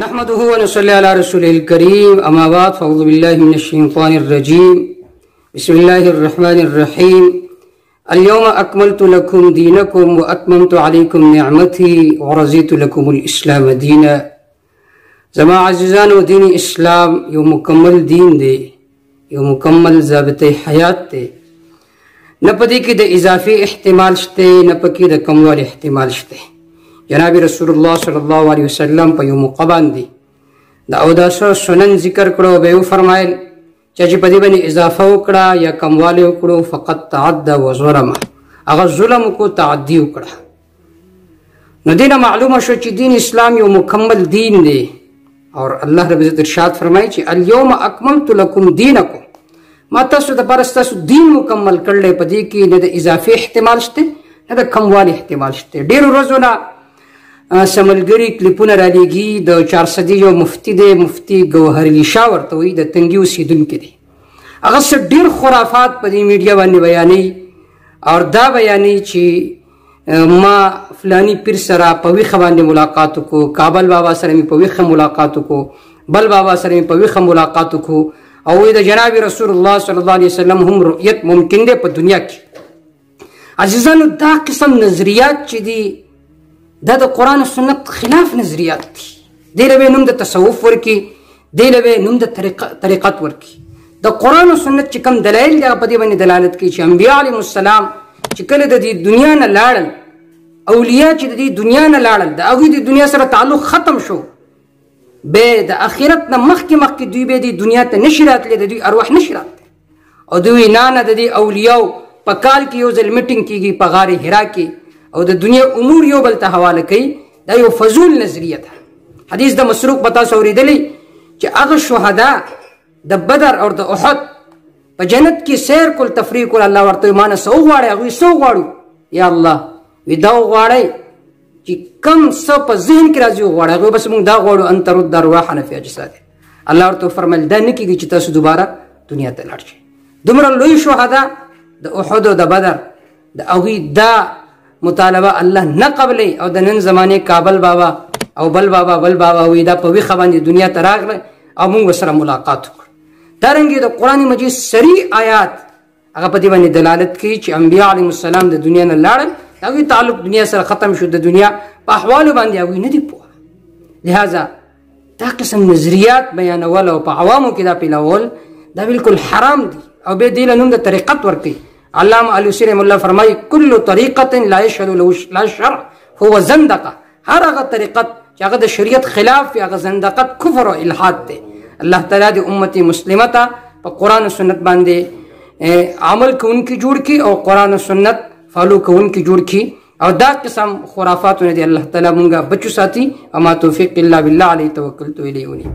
نحمده ونصلي على رسوله الكريم أما بعد فأعوذ بالله من الشيطان الرجيم بسم الله الرحمن الرحيم اليوم أكملت لكم دينكم وأتممت عليكم نعمتي ورضيت لكم الإسلام دينا. زما عزیزانو دین اسلام یو مکمل دین دی، یو مکمل ضابطه حیات دی. نه پدې کې د اضافي احتمال شته، نه پکې د کموالي احتمال شته. جناب رسول الله صلی الله علیه وسلم په یو موقع باندې د اوداسو سنن ذکر کړو، به یې فرمایل چې په دې باندې اضافه وکړه یا کموالی وکړو فقط تعدى وظلم، هغه ظلم کو تعدی وکړه. نو دینه معلومه شو چې دین اسلام یو مکمل دین دی. اور الله رب عزت ارشاد فرمایي چې اليوم اکملت لكم دینکم، ما تاسو د پاره ستاسو دین مکمل کړل. په دې کې نه د اضافي احتمال شته نه د کموالي احتمال شته. ډېرو ورځونه سملګري کلیپونه رالیږي د 400 یو مفتی دی، مفتی ګوهرعلي شاه ورته وایي، د تنګي اوسېدونکی دی. هغه څه ډېر خرافات په دې میډیا باندې بیانوي او دا بیانوي چې ما فلانی پیر سره په ویښه باندې ملاقات وکړو، کابل بابا سره مې په ویښه ملاقات وکړو، بل بابا سره مې په ویښه ملاقات وکړو، او د جناب رسول الله صلی الله علیه وسلم هم رؤیت ممکن دی په دنیا کې. عزیزانو دا قسم نظریات چې دي دا د قرآن و سنت خلاف نظریات دي. دی له به نوم د تصوف ورکي، دی له به نوم د طریقت ورکي. د قرآن و سنت چې کوم دلایل دی په دې باندې دلالت کوي چې انبیاء علیهم السلام چې کله د دې دنیا نه لاړل، اولیاء چې د دې دنیا نه لاړل، د هغوی د دنیا سره تعلق ختم شو، به د آخرت نه مخکې دوی به دې دنیا ته نشي راتلی، د دوی ارواح نشي راتلی. او دوی نه د دې اولیاو په کال کې یو ځل میټینګ کېږي په غار حرا کې، او د دنیا امور یو بل ته حواله کوي. دا یو فضول نظریه ده. حدیث د مسروق به تاسو اورېدلی چې هغه شهدا د بدر او د احد په جنت کې سیر کول، تفریح کول، الله ورته ما نه څه وغواړئ؟ هغوی څه وغواړو؟ یا الله وی دا وغواړئ چې کم څه په ذهن کې راځي وغواړئ. هغوی بس موږ دا غواړو ان ترد ارواحنا فی اجسادها. الله ورته وفرمیل دا نه کېږي چې تاسو دوباره دنیا ته لاړ شئ. دومره لوی شهدا د احد او د بدر د هغوی دا مطالبه الله نه قبلې، او د نن زمانه کابل بابا او بل بابا وی دا په ویښه باندې دنیا ته راغله او موږ سره ملاقات وکړو. دارنګې د قرآن مجید صریح آیات هغه په دې باندې دلالت کوي چې انبیاء علیهم السلام د دنیا نه لاړل، د هغوی تعلق دنیا سره ختم شو، د دنیا په احوالو باندې هغوی نه دي پوه. لہذا دا قسم نظریات بیانول او په عوامو کې دا پیلول دا بالکل حرام دي، او به دې له نوم د طریقت ورکوي. علامه علوسی رحمه الله فرمایي کل طریقة لا یشهد له الشرع هو زندقه. هر هغه طریقت چې هغه د شریعت خلاف وي هغه زندقت، کفر او الحاد دی. الله تعالی د امت مسلمه ته په قرآن و سنت باندې عمل کوونکي جوړ کړي او قرآن و سنت فالو کوونکي جوړ کړي، او دا قسم خرافاتونه دی الله تعالی مونږه بچو ساتي. اما توفیق الا بالله علیه توکلت و الیه انیب.